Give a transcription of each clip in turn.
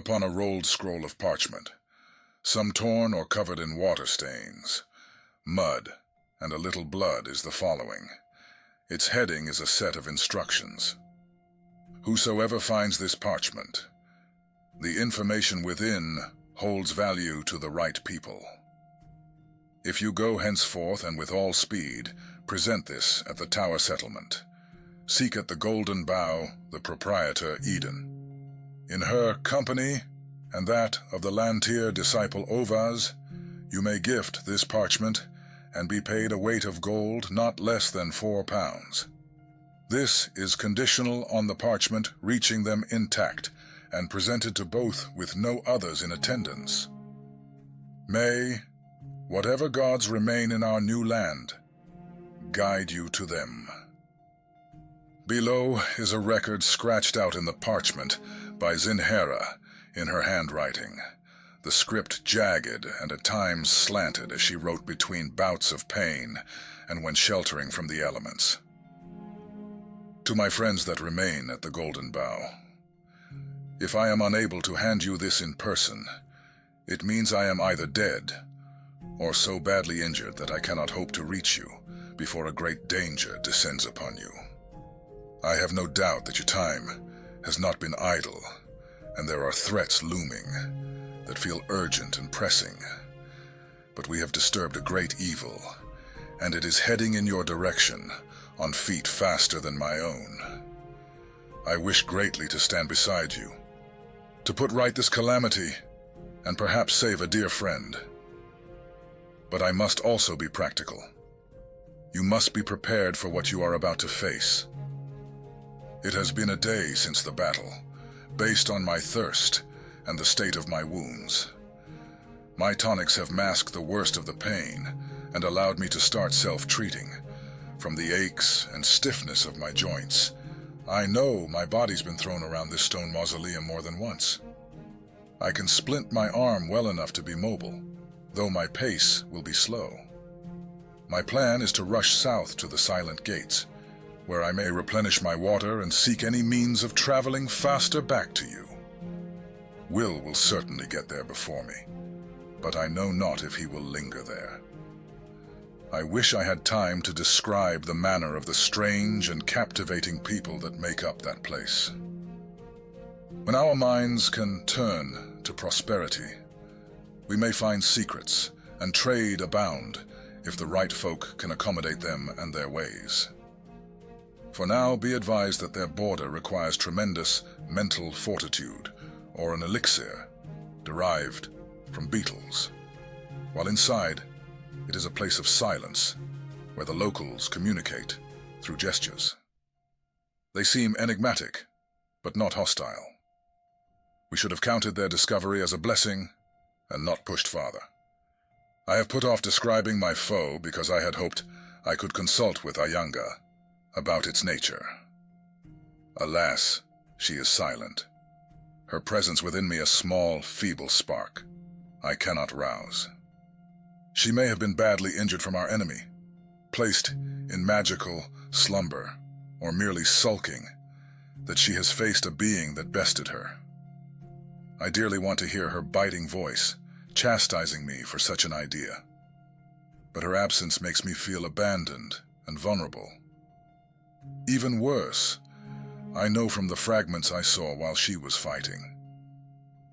upon a rolled scroll of parchment, some torn or covered in water stains. Mud and a little blood is the following. Its heading is a set of instructions. Whosoever finds this parchment, the information within holds value to the right people. If you go henceforth and with all speed, present this at the Tower Settlement. Seek at the Golden Bough the proprietor Eden. In her company, and that of the Lantier disciple Ovaz, you may gift this parchment and be paid a weight of gold not less than 4 pounds. This is conditional on the parchment reaching them intact and presented to both with no others in attendance. May whatever gods remain in our new land guide you to them. Below is a record scratched out in the parchment by Zinhera in her handwriting, the script jagged and at times slanted as she wrote between bouts of pain and when sheltering from the elements. To my friends that remain at the Golden Bough, if I am unable to hand you this in person, it means I am either dead or so badly injured that I cannot hope to reach you before a great danger descends upon you. I have no doubt that your time has not been idle, and there are threats looming that feel urgent and pressing. But we have disturbed a great evil, and it is heading in your direction on feet faster than my own. I wish greatly to stand beside you, to put right this calamity, and perhaps save a dear friend. But I must also be practical. You must be prepared for what you are about to face. It has been a day since the battle, based on my thirst and the state of my wounds. My tonics have masked the worst of the pain and allowed me to start self-treating. From the aches and stiffness of my joints, I know my body's been thrown around this stone mausoleum more than once. I can splint my arm well enough to be mobile, though my pace will be slow. My plan is to rush south to the Silent Gates, where I may replenish my water and seek any means of traveling faster back to you. Will certainly get there before me, but I know not if he will linger there. I wish I had time to describe the manner of the strange and captivating people that make up that place. When our minds can turn to prosperity, we may find secrets and trade abound if the right folk can accommodate them and their ways. For now, be advised that their border requires tremendous mental fortitude, or an elixir derived from beetles, while inside it is a place of silence where the locals communicate through gestures. They seem enigmatic, but not hostile. We should have counted their discovery as a blessing and not pushed farther. I have put off describing my foe because I had hoped I could consult with Ayanga about its nature. Alas, she is silent. Her presence within me a small, feeble spark I cannot rouse. She may have been badly injured from our enemy, placed in magical slumber, or merely sulking, that she has faced a being that bested her. I dearly want to hear her biting voice, chastising me for such an idea. But her absence makes me feel abandoned and vulnerable. Even worse, I know from the fragments I saw while she was fighting,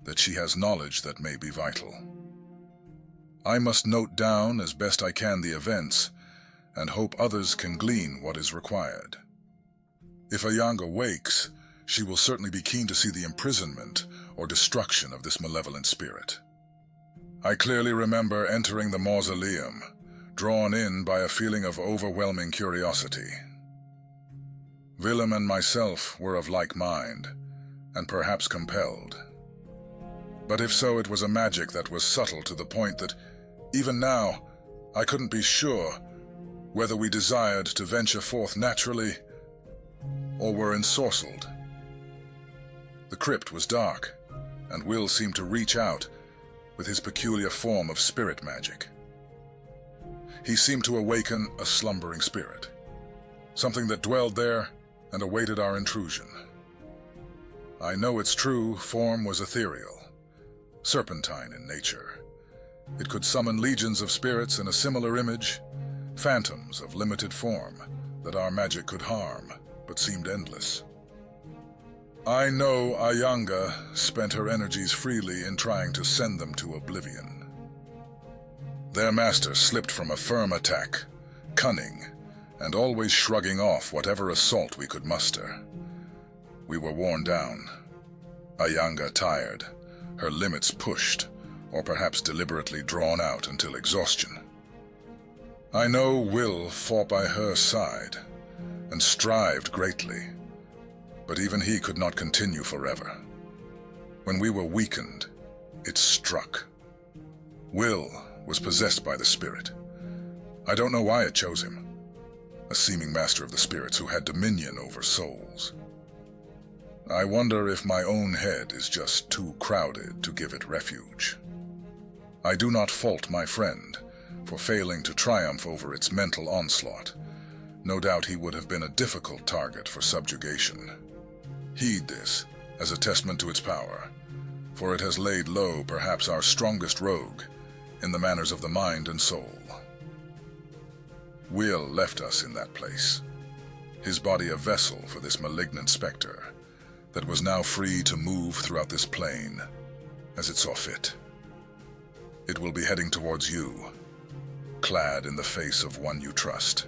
that she has knowledge that may be vital. I must note down as best I can the events, and hope others can glean what is required. If Ayanga wakes, she will certainly be keen to see the imprisonment or destruction of this malevolent spirit. I clearly remember entering the mausoleum, drawn in by a feeling of overwhelming curiosity. Willem and myself were of like mind, and perhaps compelled. But if so, it was a magic that was subtle to the point that, even now, I couldn't be sure whether we desired to venture forth naturally or were ensorcelled. The crypt was dark, and Will seemed to reach out with his peculiar form of spirit magic. He seemed to awaken a slumbering spirit, something that dwelled there and awaited our intrusion. I know its true form was ethereal, serpentine in nature. It could summon legions of spirits in a similar image, phantoms of limited form that our magic could harm, but seemed endless. I know Ayanga spent her energies freely in trying to send them to oblivion. Their master slipped from a firm attack, cunning, and always shrugging off whatever assault we could muster. We were worn down, Ayanga tired, her limits pushed, or perhaps deliberately drawn out until exhaustion. I know Will fought by her side, and strived greatly, but even he could not continue forever. When we were weakened, it struck. Will was possessed by the spirit. I don't know why it chose him, a seeming master of the spirits who had dominion over souls. I wonder if my own head is just too crowded to give it refuge. I do not fault my friend for failing to triumph over its mental onslaught. No doubt he would have been a difficult target for subjugation. Heed this as a testament to its power, for it has laid low perhaps our strongest rogue in the manners of the mind and soul. Will left us in that place, his body a vessel for this malignant specter that was now free to move throughout this plane as it saw fit. It will be heading towards you, clad in the face of one you trust.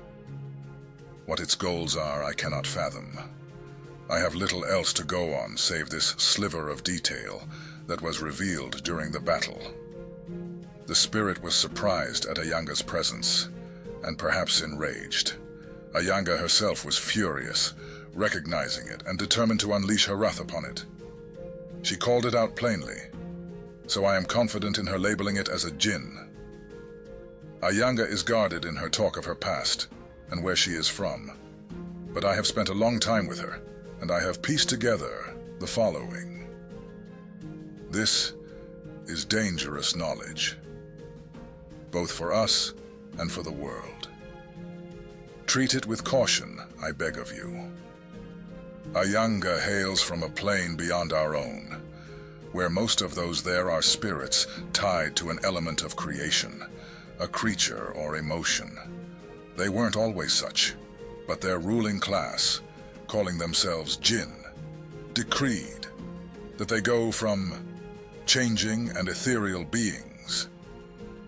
What its goals are, I cannot fathom. I have little else to go on save this sliver of detail that was revealed during the battle. The spirit was surprised at Ayanga's presence, and perhaps enraged. Ayanga herself was furious, recognizing it and determined to unleash her wrath upon it. She called it out plainly, so I am confident in her labeling it as a jinn. Ayanga is guarded in her talk of her past and where she is from, but I have spent a long time with her, and I have pieced together the following. This is dangerous knowledge, both for us and for the world. Treat it with caution, I beg of you. Ayanga hails from a plane beyond our own, where most of those there are spirits tied to an element of creation, a creature or emotion. They weren't always such, but their ruling class, calling themselves jinn, decreed that they go from changing and ethereal beings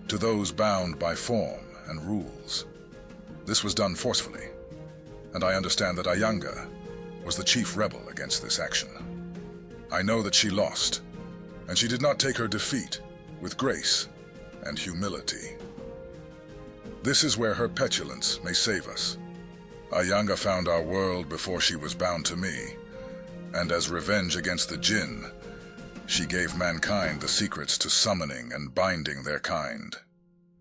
to those bound by form and rules. This was done forcefully, and I understand that Ayanga was the chief rebel against this action. I know that she lost, and she did not take her defeat with grace and humility. This is where her petulance may save us. Ayanga found our world before she was bound to me, and as revenge against the jinn, she gave mankind the secrets to summoning and binding their kind.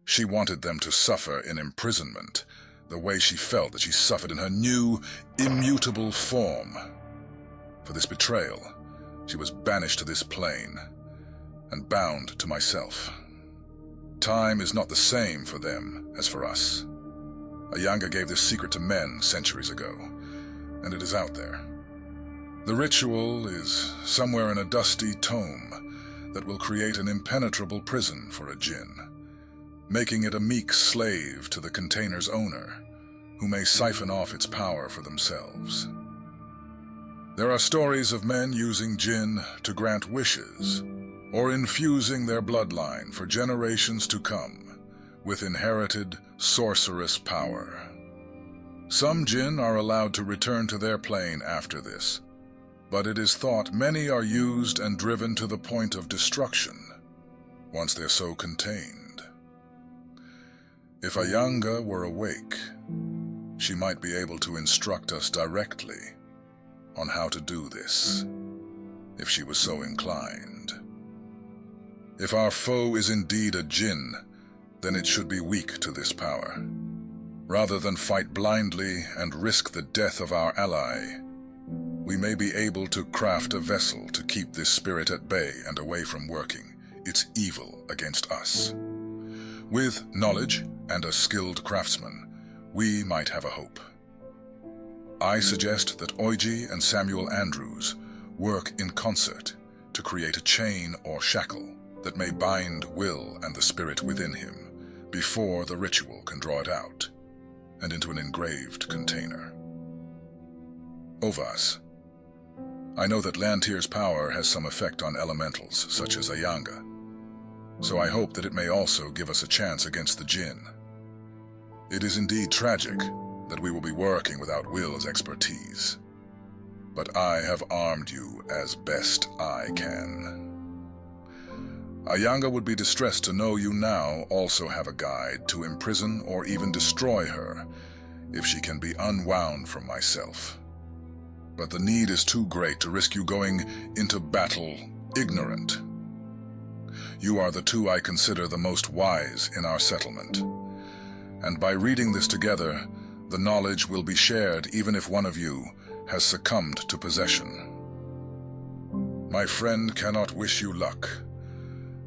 She wanted them to suffer in imprisonment, the way she felt that she suffered in her new, immutable form. For this betrayal, she was banished to this plane and bound to myself. Time is not the same for them as for us. Ayanga gave this secret to men centuries ago, and it is out there. The ritual is somewhere in a dusty tome that will create an impenetrable prison for a jinn, making it a meek slave to the container's owner, who may siphon off its power for themselves. There are stories of men using jinn to grant wishes, or infusing their bloodline for generations to come with inherited sorcerous power. Some jinn are allowed to return to their plane after this, but it is thought many are used and driven to the point of destruction once they're so contained. If Ayanga were awake, she might be able to instruct us directly on how to do this, if she was so inclined. If our foe is indeed a jinn, then it should be weak to this power. Rather than fight blindly and risk the death of our ally, we may be able to craft a vessel to keep this spirit at bay and away from working its evil against us. With knowledge and a skilled craftsman, we might have a hope. I suggest that Oiji and Samuel Andrews work in concert to create a chain or shackle that may bind Will and the spirit within him before the ritual can draw it out and into an engraved container. Ovas. I know that Lantyr's power has some effect on elementals, such as Ayanga, so I hope that it may also give us a chance against the Jinn. It is indeed tragic that we will be working without Will's expertise, but I have armed you as best I can. Ayanga would be distressed to know you now also have a guide to imprison or even destroy her if she can be unwound from myself. But the need is too great to risk you going into battle ignorant. You are the two I consider the most wise in our settlement, and by reading this together, the knowledge will be shared even if one of you has succumbed to possession. My friend cannot wish you luck,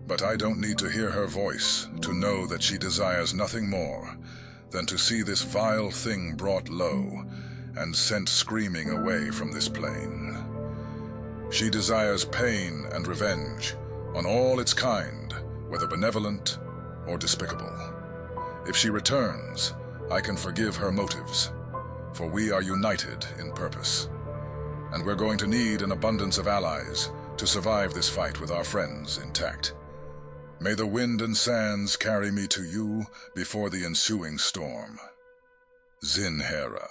but I don't need to hear her voice to know that she desires nothing more than to see this vile thing brought low and sent screaming away from this plane. She desires pain and revenge on all its kind, whether benevolent or despicable. If she returns, I can forgive her motives, for we are united in purpose, and we're going to need an abundance of allies to survive this fight with our friends intact. May the wind and sands carry me to you before the ensuing storm. Zinhera.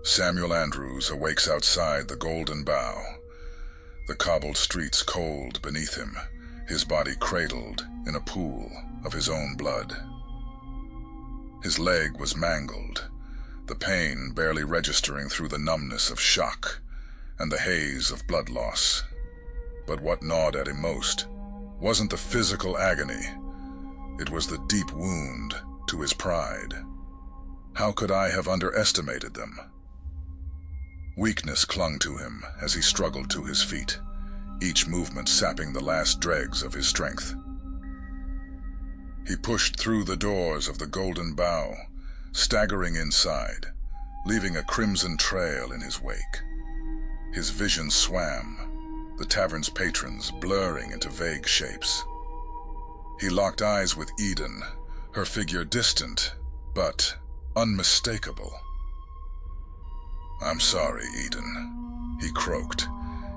Samuel Andrews awakes outside the Golden Bough, the cobbled streets cold beneath him, his body cradled in a pool of his own blood. His leg was mangled, the pain barely registering through the numbness of shock and the haze of blood loss. But what gnawed at him most wasn't the physical agony, it was the deep wound to his pride. How could I have underestimated them? Weakness clung to him as he struggled to his feet, each movement sapping the last dregs of his strength. He pushed through the doors of the Golden Bough, staggering inside, leaving a crimson trail in his wake. His vision swam, the tavern's patrons blurring into vague shapes. He locked eyes with Eden, her figure distant, but unmistakable. "I'm sorry, Eden," he croaked,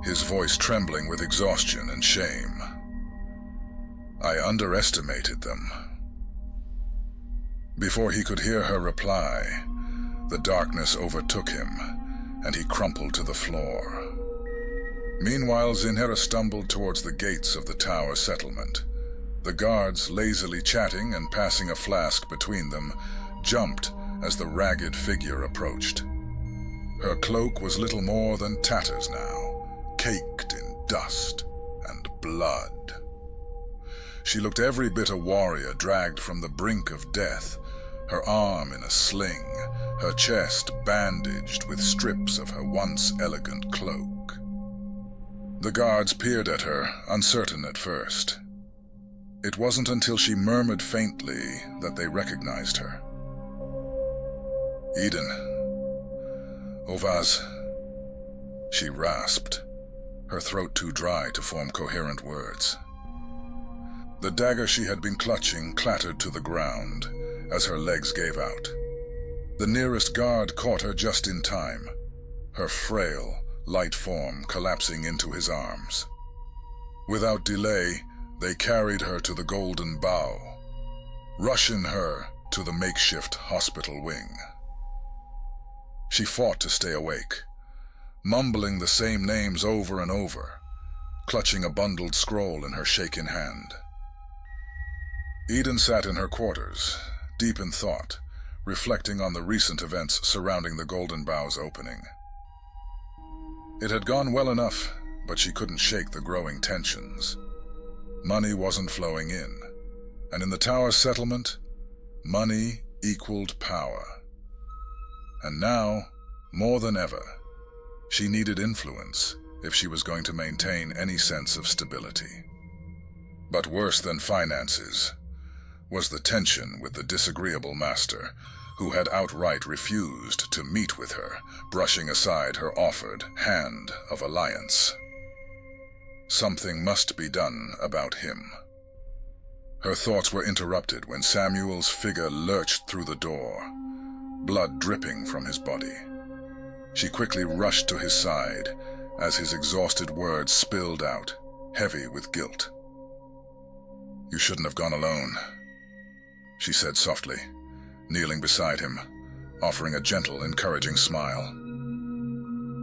his voice trembling with exhaustion and shame. "I underestimated them." Before he could hear her reply, the darkness overtook him, and he crumpled to the floor. Meanwhile, Zinhera stumbled towards the gates of the tower settlement. The guards, lazily chatting and passing a flask between them, jumped as the ragged figure approached. Her cloak was little more than tatters now, caked in dust and blood. She looked every bit a warrior dragged from the brink of death, her arm in a sling, her chest bandaged with strips of her once elegant cloak. The guards peered at her, uncertain at first. It wasn't until she murmured faintly that they recognized her. "Eden. Ovas," she rasped, her throat too dry to form coherent words. The dagger she had been clutching clattered to the ground as her legs gave out. The nearest guard caught her just in time, her frail, light form collapsing into his arms. Without delay, they carried her to the Golden Bough, rushing her to the makeshift hospital wing. She fought to stay awake, mumbling the same names over and over, clutching a bundled scroll in her shaking hand. Eden sat in her quarters, deep in thought, reflecting on the recent events surrounding the Golden Bough's opening. It had gone well enough, but she couldn't shake the growing tensions. Money wasn't flowing in, and in the tower settlement, money equaled power. And now, more than ever, she needed influence if she was going to maintain any sense of stability. But worse than finances was the tension with the disagreeable master, who had outright refused to meet with her, brushing aside her offered hand of alliance. Something must be done about him. Her thoughts were interrupted when Samuel's figure lurched through the door, blood dripping from his body. She quickly rushed to his side as his exhausted words spilled out, heavy with guilt. "You shouldn't have gone alone," she said softly, kneeling beside him, offering a gentle, encouraging smile.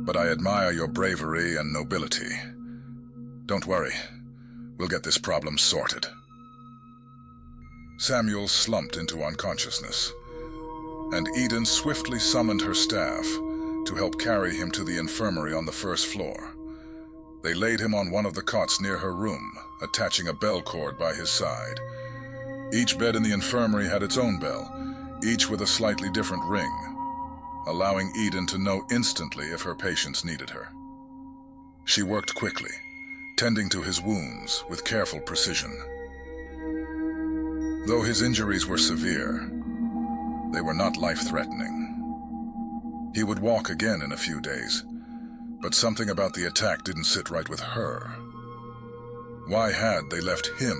"But I admire your bravery and nobility. Don't worry, we'll get this problem sorted." Samuel slumped into unconsciousness, and Eden swiftly summoned her staff to help carry him to the infirmary on the first floor. They laid him on one of the cots near her room, attaching a bell cord by his side. Each bed in the infirmary had its own bell, each with a slightly different ring, allowing Eden to know instantly if her patients needed her. She worked quickly, tending to his wounds with careful precision. Though his injuries were severe, they were not life-threatening. He would walk again in a few days, but something about the attack didn't sit right with her. Why had they left him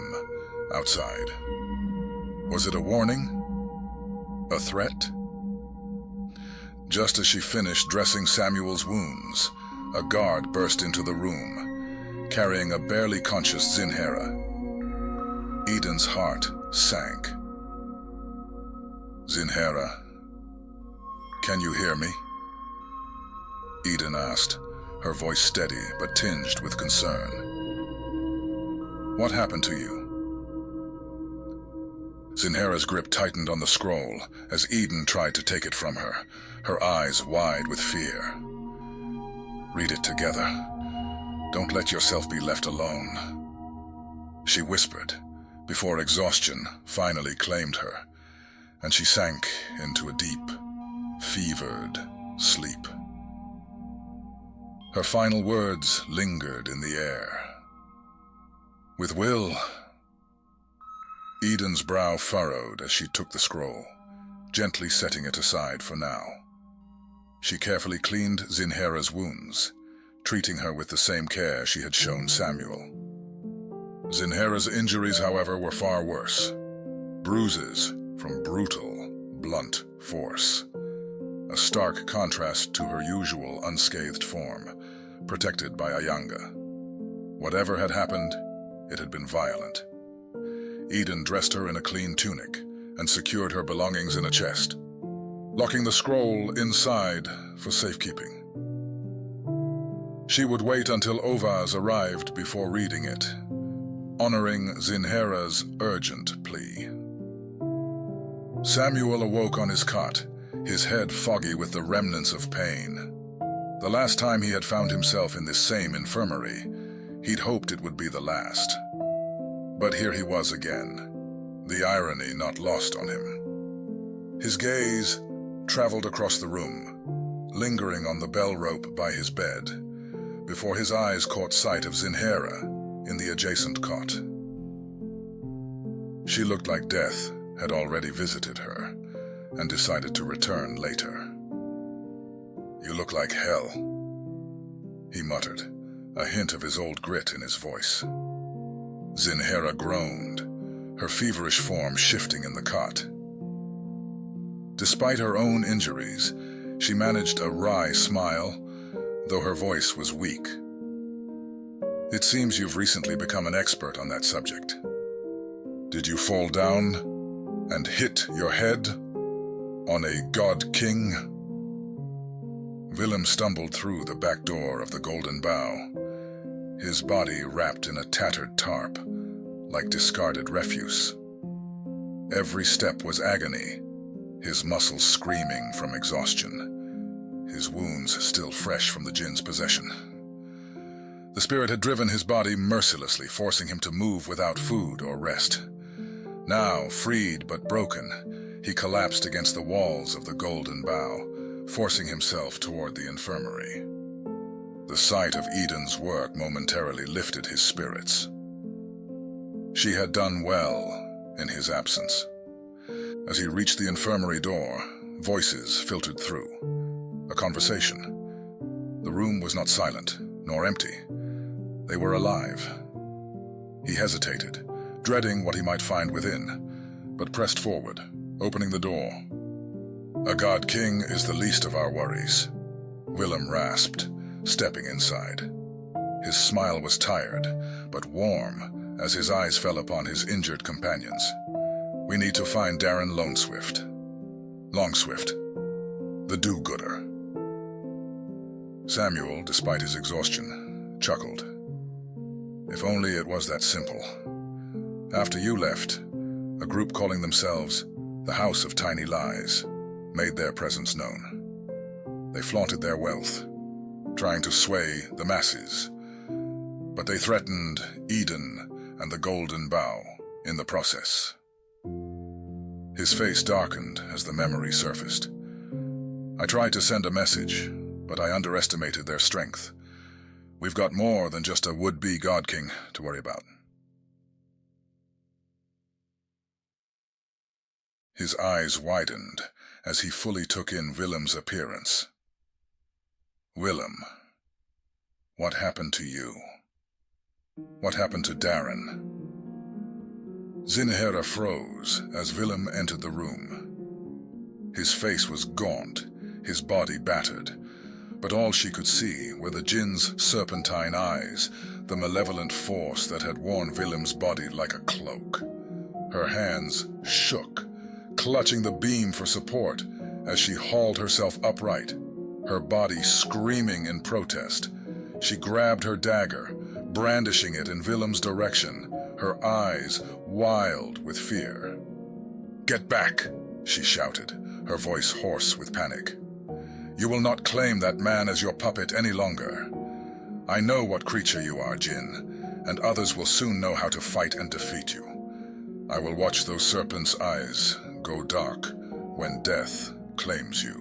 outside? Was it a warning? A threat? Just as she finished dressing Samuel's wounds, a guard burst into the room, carrying a barely conscious Zinhera. Eden's heart sank. "Zinhera, can you hear me?" Eden asked, her voice steady but tinged with concern. "What happened to you?" Zinhera's grip tightened on the scroll as Eden tried to take it from her, her eyes wide with fear. "Read it together. Don't let yourself be left alone," she whispered, before exhaustion finally claimed her, and she sank into a deep, fevered sleep. Her final words lingered in the air. "With will." Eden's brow furrowed as she took the scroll, gently setting it aside for now. She carefully cleaned Zinhera's wounds, treating her with the same care she had shown Samuel. Zinhera's injuries, however, were far worse. Bruises from brutal, blunt force. A stark contrast to her usual unscathed form, protected by a yanga. Whatever had happened, it had been violent. Eden dressed her in a clean tunic and secured her belongings in a chest, locking the scroll inside for safekeeping. She would wait until Ovaz arrived before reading it, honoring Zinhera's urgent plea. Samuel awoke on his cot, his head foggy with the remnants of pain. The last time he had found himself in this same infirmary, he'd hoped it would be the last. But here he was again, the irony not lost on him. His gaze traveled across the room, lingering on the bell rope by his bed, before his eyes caught sight of Zinhera in the adjacent cot. She looked like death had already visited her and decided to return later. "You look like hell," he muttered, a hint of his old grit in his voice. Zinhera groaned, her feverish form shifting in the cot. Despite her own injuries, she managed a wry smile, though her voice was weak. "It seems you've recently become an expert on that subject. Did you fall down and hit your head on a god king?" Willem stumbled through the back door of the Golden Bough, his body wrapped in a tattered tarp, like discarded refuse. Every step was agony, his muscles screaming from exhaustion, his wounds still fresh from the jinn's possession. The spirit had driven his body mercilessly, forcing him to move without food or rest. Now, freed but broken, he collapsed against the walls of the Golden Bough, forcing himself toward the infirmary. The sight of Eden's work momentarily lifted his spirits. She had done well, in his absence. As he reached the infirmary door, voices filtered through. A conversation. The room was not silent, nor empty. They were alive. He hesitated, dreading what he might find within, but pressed forward, opening the door. "A god king is the least of our worries," Willem rasped, stepping inside. His smile was tired, but warm, as his eyes fell upon his injured companions. "We need to find Darren Longswift, the do-gooder." Samuel, despite his exhaustion, chuckled. "If only it was that simple. After you left, a group calling themselves the House of Tiny Lies made their presence known. They flaunted their wealth, trying to sway the masses, but they threatened Eden and the Golden Bough in the process." His face darkened as the memory surfaced. "I tried to send a message, but I underestimated their strength. We've got more than just a would-be God King to worry about." His eyes widened as he fully took in Willem's appearance. "Willem, what happened to you? What happened to Darren?" Zinhera froze as Willem entered the room. His face was gaunt, his body battered, but all she could see were the djinn's serpentine eyes, the malevolent force that had worn Willem's body like a cloak. Her hands shook, clutching the beam for support as she hauled herself upright, her body screaming in protest. She grabbed her dagger, brandishing it in Willem's direction, her eyes wild with fear. "Get back!" she shouted, her voice hoarse with panic. "You will not claim that man as your puppet any longer. I know what creature you are, Djinn, and others will soon know how to fight and defeat you. I will watch those serpents' eyes go dark when death claims you."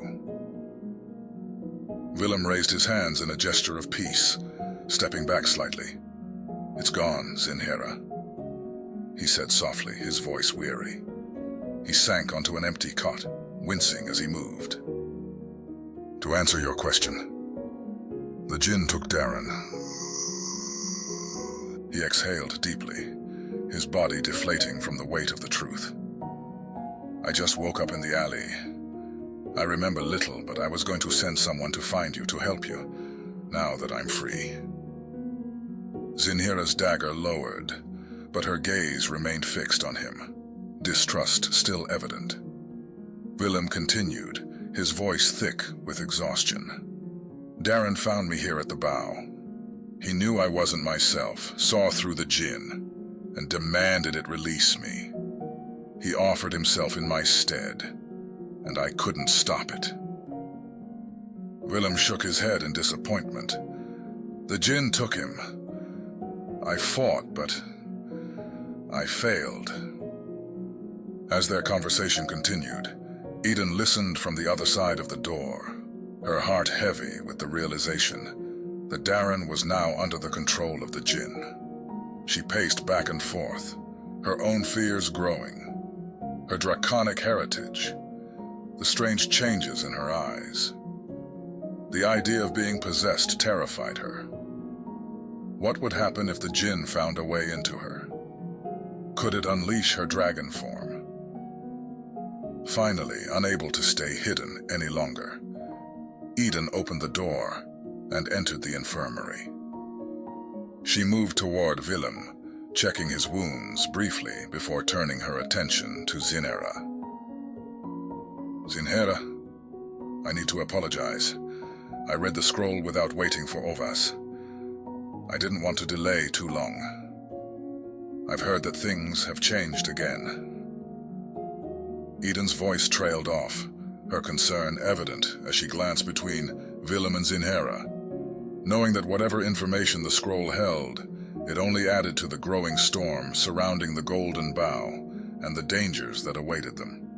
Willem raised his hands in a gesture of peace, stepping back slightly. "It's gone, Zinhera," he said softly, his voice weary. He sank onto an empty cot, wincing as he moved. "To answer your question, the djinn took Darren." He exhaled deeply, his body deflating from the weight of the truth. "I just woke up in the alley. I remember little, but I was going to send someone to find you, to help you, now that I'm free." Zinhera's dagger lowered, but her gaze remained fixed on him, distrust still evident. Willem continued, his voice thick with exhaustion. "Darren found me here at the bow. He knew I wasn't myself, saw through the djinn, and demanded it release me. He offered himself in my stead, and I couldn't stop it." Willem shook his head in disappointment. "The djinn took him. I fought, but I failed." As their conversation continued, Eden listened from the other side of the door, her heart heavy with the realization that Darren was now under the control of the djinn. She paced back and forth, her own fears growing, her draconic heritage, the strange changes in her eyes. The idea of being possessed terrified her. What would happen if the djinn found a way into her? Could it unleash her dragon form? Finally, unable to stay hidden any longer, Eden opened the door and entered the infirmary. She moved toward Willem, checking his wounds briefly before turning her attention to Zinhera. "Zinhera, I need to apologize. I read the scroll without waiting for Ovas. I didn't want to delay too long. I've heard that things have changed again." Eden's voice trailed off, her concern evident as she glanced between Willem and Zinhera. Knowing that whatever information the scroll held, it only added to the growing storm surrounding the Golden Bough and the dangers that awaited them.